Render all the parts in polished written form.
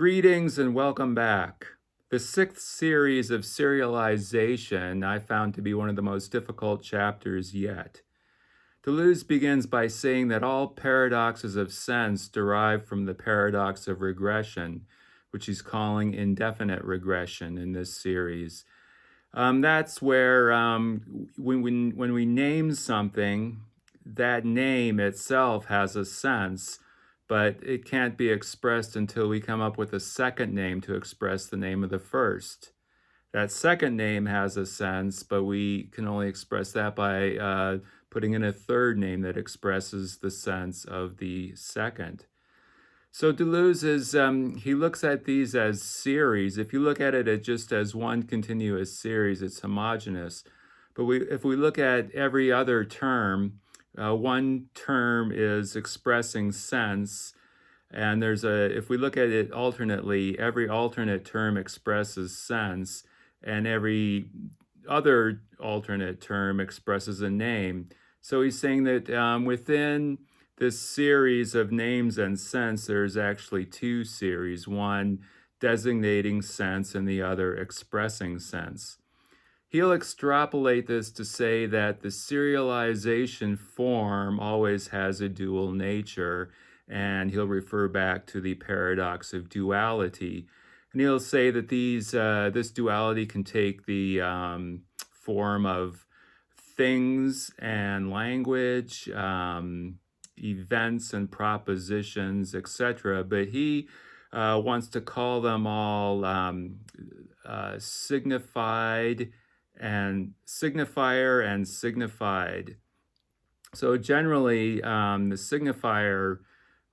Greetings and welcome back. The sixth series of Serialization I found to be one of the most difficult chapters yet. Deleuze begins by saying that all paradoxes of sense derive from the paradox of regression, which he's calling indefinite regression in this series. That's where when we name something, that name itself has a sense, but it can't be expressed until we come up with a second name to express the name of the first. That second name has a sense, but we can only express that by putting in a third name that expresses the sense of the second. So Deleuze he looks at these as series. If you look at it just as one continuous series, it's homogeneous. But if we look at every other term, one term is expressing sense, and if we look at it alternately, every alternate term expresses sense, and every other alternate term expresses a name. So he's saying that within this series of names and sense, there's actually two series, one designating sense and the other expressing sense. He'll extrapolate this to say that the serialization form always has a dual nature, and he'll refer back to the paradox of duality. And he'll say that this duality can take the form of things and language, events and propositions, etc. But he wants to call them all signified and signifier and signified. So generally, the signifier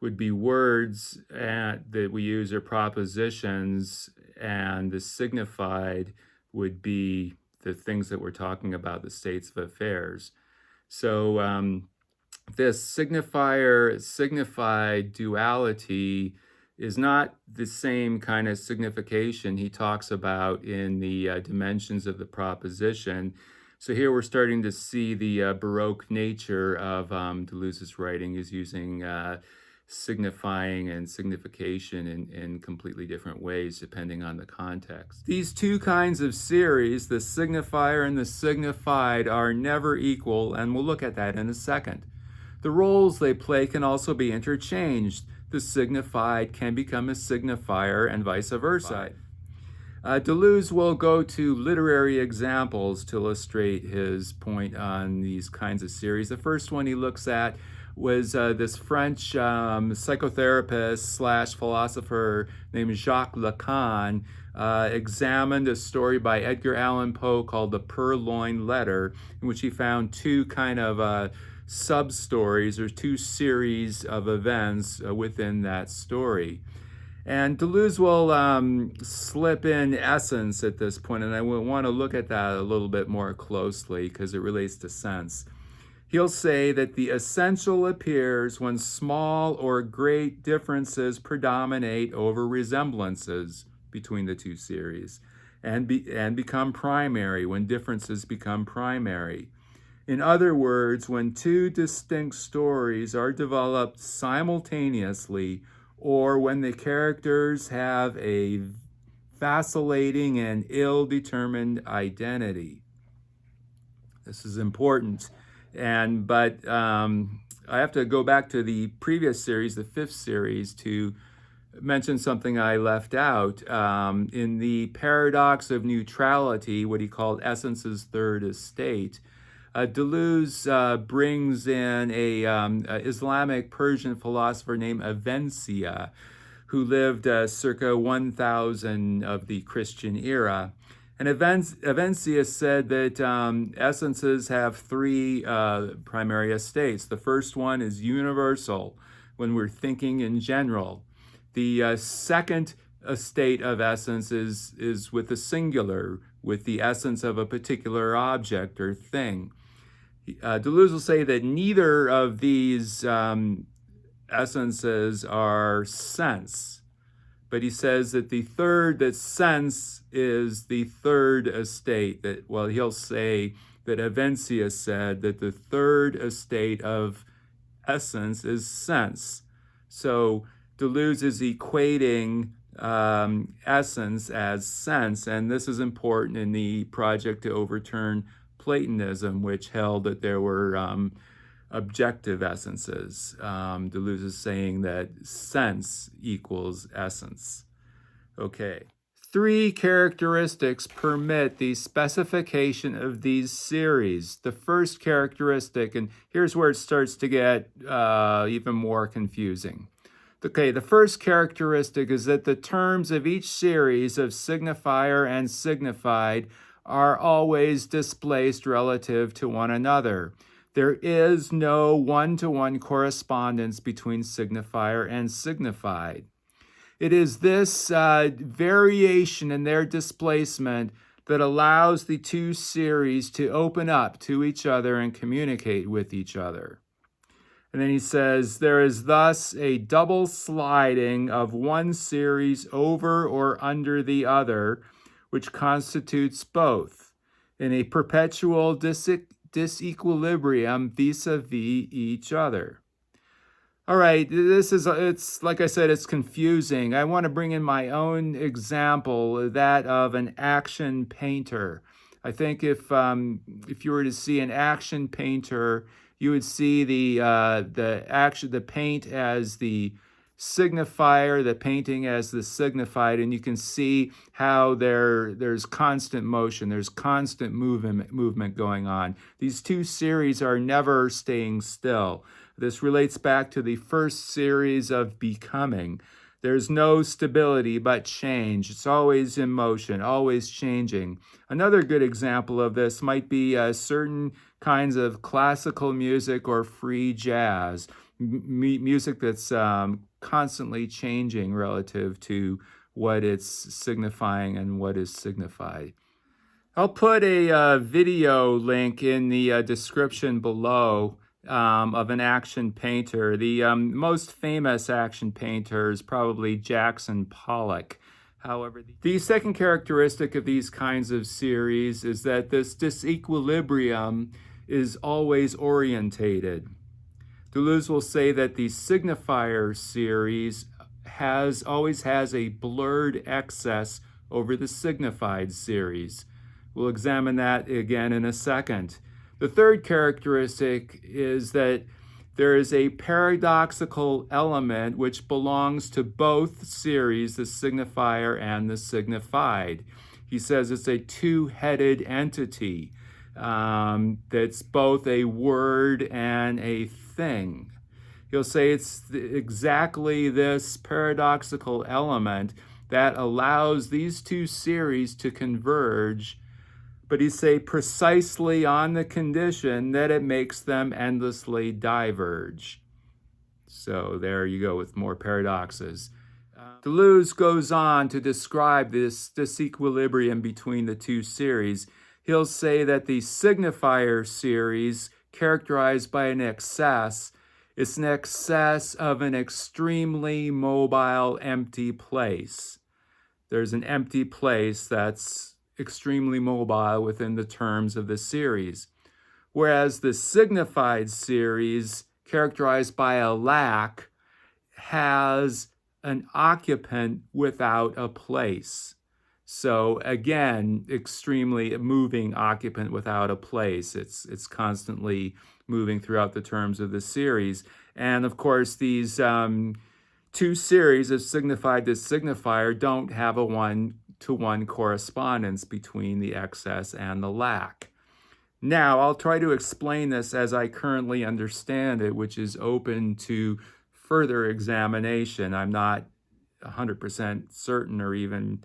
would be words that we use or propositions, and the signified would be the things that we're talking about, the states of affairs. So this signifier-signified duality is not the same kind of signification he talks about in the dimensions of the proposition. So here we're starting to see the Baroque nature of Deleuze's writing is using signifying and signification in completely different ways depending on the context. These two kinds of series, the signifier and the signified, are never equal, and we'll look at that in a second. The roles they play can also be interchanged. The signified can become a signifier and vice versa. Deleuze will go to literary examples to illustrate his point on these kinds of series. The first one he looks at was this French psychotherapist / philosopher named Jacques Lacan examined a story by Edgar Allen Poe called The Purloined Letter, in which he found two kind of sub-stories or two series of events within that story. And Deleuze will slip in essence at this point, and I will want to look at that a little bit more closely because it relates to sense. He'll say that the essential appears when small or great differences predominate over resemblances between the two series, and become primary when differences become primary. In other words, when two distinct stories are developed simultaneously, or when the characters have a vacillating and ill-determined identity. This is important, but I have to go back to the previous series, the fifth series, to mention something I left out. In the paradox of neutrality, what he called essence's third estate, Deleuze brings in a Islamic Persian philosopher named Avicenna, who lived circa 1000 of the Christian era. And Avicenna said that essences have three primary estates. The first one is universal, when we're thinking in general. The second estate of essence is with the singular, with the essence of a particular object or thing. Deleuze will say that neither of these essences are sense, but he says that that sense is the third estate. He'll say that Avicenna said that the third estate of essence is sense. So Deleuze is equating essence as sense. And this is important in the project to overturn Platonism, which held that there were objective essences. Deleuze is saying that sense equals essence. Okay. 3 characteristics permit the specification of these series. The first characteristic, and here's where it starts to get even more confusing. Okay, the first characteristic is that the terms of each series of signifier and signified are always displaced relative to one another. There is no one-to-one correspondence between signifier and signified. It is this variation in their displacement that allows the 2 series to open up to each other and communicate with each other. And then he says, there is thus a double sliding of one series over or under the other, which constitutes both, in a perpetual disequilibrium vis-a-vis each other. All right, it's like I said, it's confusing. I want to bring in my own example, that of an action painter. I think if you were to see an action painter, you would see the paint as the signifier, the painting as the signified, and you can see how there's constant motion, there's constant movement going on. These 2 series are never staying still. This relates back to the first series of becoming. There's no stability but change. It's always in motion, always changing. Another good example of this might be certain kinds of classical music or free jazz, music that's constantly changing relative to what it's signifying and what is signified. I'll put a video link in the description below of an action painter. The most famous action painter is probably Jackson Pollock. However, the second characteristic of these kinds of series is that this disequilibrium is always orientated. Deleuze will say that the signifier series always has a blurred excess over the signified series. We'll examine that again in a second. The third characteristic is that there is a paradoxical element which belongs to both series, the signifier and the signified. He says it's a 2-headed entity that's both a word and a thing. He'll say it's exactly this paradoxical element that allows these 2 series to converge, but he say precisely on the condition that it makes them endlessly diverge. So there you go with more paradoxes. Deleuze goes on to describe this disequilibrium between the 2 series. He'll say that the signifier series, characterized by an excess, is an excess of an extremely mobile empty place. There's an empty place that's extremely mobile within the terms of the series. Whereas the signified series, characterized by a lack, has an occupant without a place. So again, extremely moving occupant without a place. It's constantly moving throughout the terms of the series. And of course, these 2 series of signified to signifier don't have a one-to-one correspondence between the excess and the lack. Now, I'll try to explain this as I currently understand it, which is open to further examination. I'm not 100% certain, or even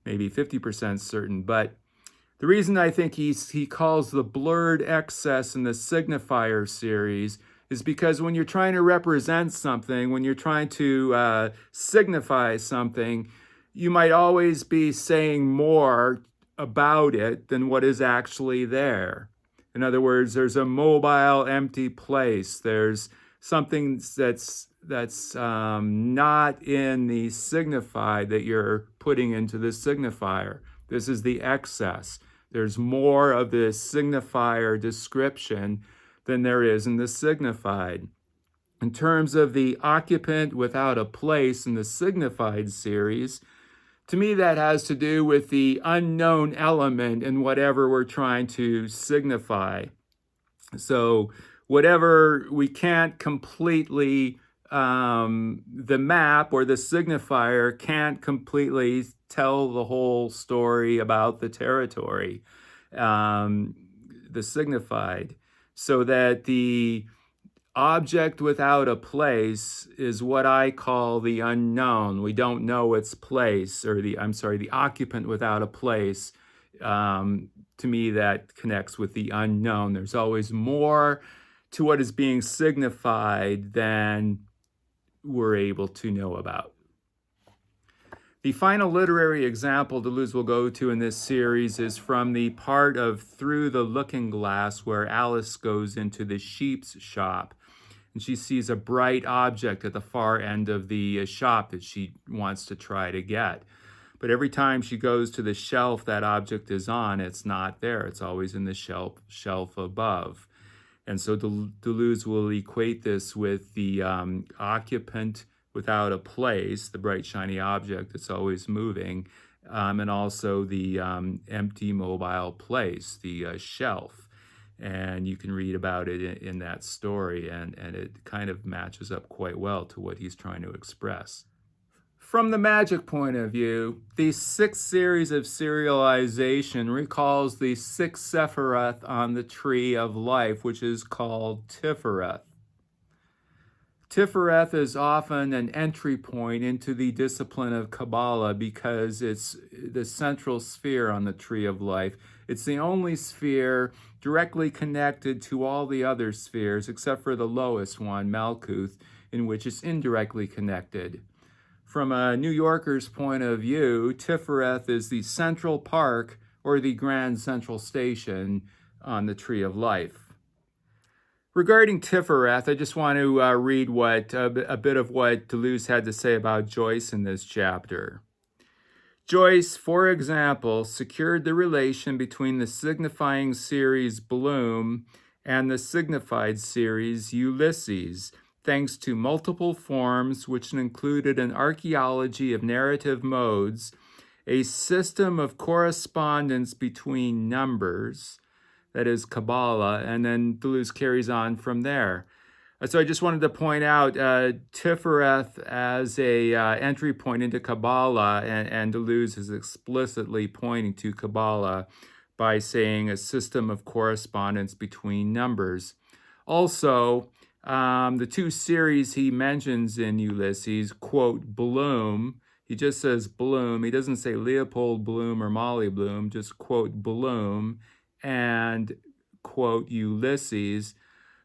maybe 50% certain, but the reason I think he calls the blurred excess in the signifier series is because when you're trying to represent something, when you're trying to signify something, you might always be saying more about it than what is actually there. In other words, there's a mobile, empty place. There's something that's not in the signified that you're putting into the signifier. This is the excess. There's more of the signifier description than there is in the signified. In terms of the occupant without a place in the signified series, to me that has to do with the unknown element in whatever we're trying to signify. So whatever we can't completely, the map or the signifier can't completely tell the whole story about the territory, the signified, so that the object without a place is what I call the unknown. We don't know its place, or the occupant without a place. To me, that connects with the unknown. There's always more to what is being signified than we're able to know about. The final literary example Deleuze will go to in this series is from the part of Through the Looking Glass, where Alice goes into the sheep's shop. And she sees a bright object at the far end of the shop that she wants to try to get. But every time she goes to the shelf that object is on, it's not there. It's always in the shelf above. And so Deleuze will equate this with the occupant without a place, the bright shiny object that's always moving, and also the empty mobile place, the shelf. And you can read about it in that story, and it kind of matches up quite well to what he's trying to express. From the magic point of view, the sixth series of serialization recalls the sixth Sephiroth on the tree of life, which is called Tifereth. Tifereth is often an entry point into the discipline of Kabbalah because it's the central sphere on the tree of life. It's the only sphere directly connected to all the other spheres, except for the lowest one, Malkuth, in which it's indirectly connected. From a New Yorker's point of view, Tifereth is the central park or the Grand Central Station on the tree of life. Regarding Tifereth, I just want to read a bit of what Deleuze had to say about Joyce in this chapter. Joyce, for example, secured the relation between the signifying series Bloom and the signified series Ulysses, thanks to multiple forms which included an archaeology of narrative modes, a system of correspondence between numbers, that is Kabbalah, and then Deleuze carries on from there. So I just wanted to point out Tifereth as a entry point into Kabbalah, and Deleuze is explicitly pointing to Kabbalah by saying a system of correspondence between numbers. Also, the two series he mentions in Ulysses, quote, Bloom, he just says Bloom, he doesn't say Leopold Bloom or Molly Bloom, just quote Bloom, and quote Ulysses.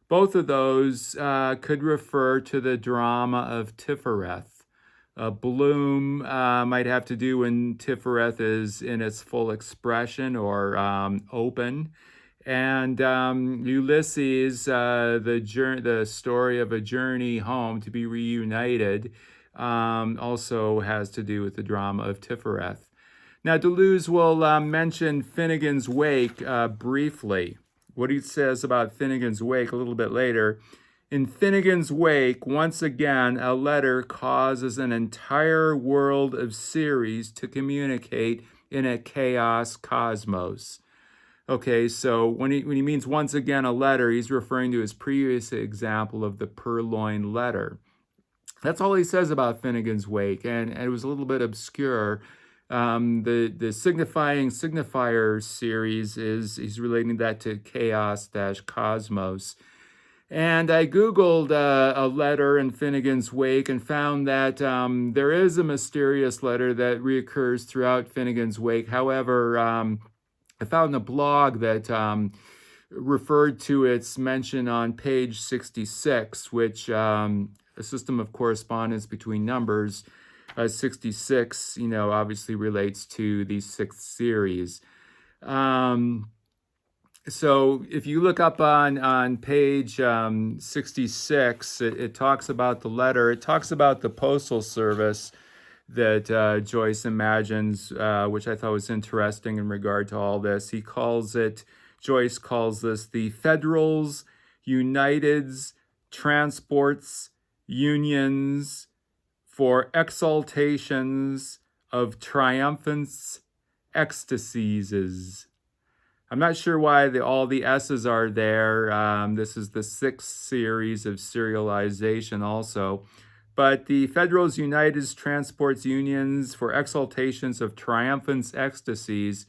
Both of those could refer to the drama of Tifereth. Bloom might have to do when Tifereth is in its full expression or open. And Ulysses, the story of a journey home to be reunited, also has to do with the drama of Tifereth. Now, Deleuze will mention Finnegan's Wake briefly. What he says about Finnegan's Wake a little bit later. In Finnegan's Wake, once again, a letter causes an entire world of series to communicate in a chaos cosmos. Okay, so when he means once again a letter, he's referring to his previous example of the Purloined Letter. That's all he says about Finnegan's Wake, and it was a little bit obscure. The signifying signifier series he's relating that to chaos-cosmos. And I Googled a letter in Finnegan's Wake and found that there is a mysterious letter that reoccurs throughout Finnegan's Wake. However, I found a blog that referred to its mention on page 66, which a system of correspondence between numbers. 66, obviously relates to the sixth series. So if you look up on page 66, it talks about the letter. It talks about the postal service that Joyce imagines, which I thought was interesting in regard to all this. Joyce calls this the Federals, Uniteds, transports, unions, for exaltations of triumphants, ecstasies. I'm not sure why all the S's are there. This is the 6th series of serialization also. But the Federals United Transports Unions for exaltations of triumphants, ecstasies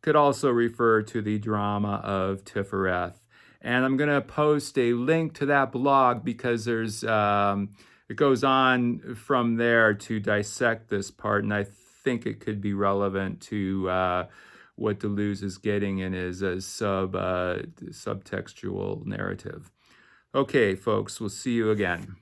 could also refer to the drama of Tifereth. And I'm going to post a link to that blog because there's it goes on from there to dissect this part, and I think it could be relevant to what Deleuze is getting in his subtextual narrative. Okay, folks, we'll see you again.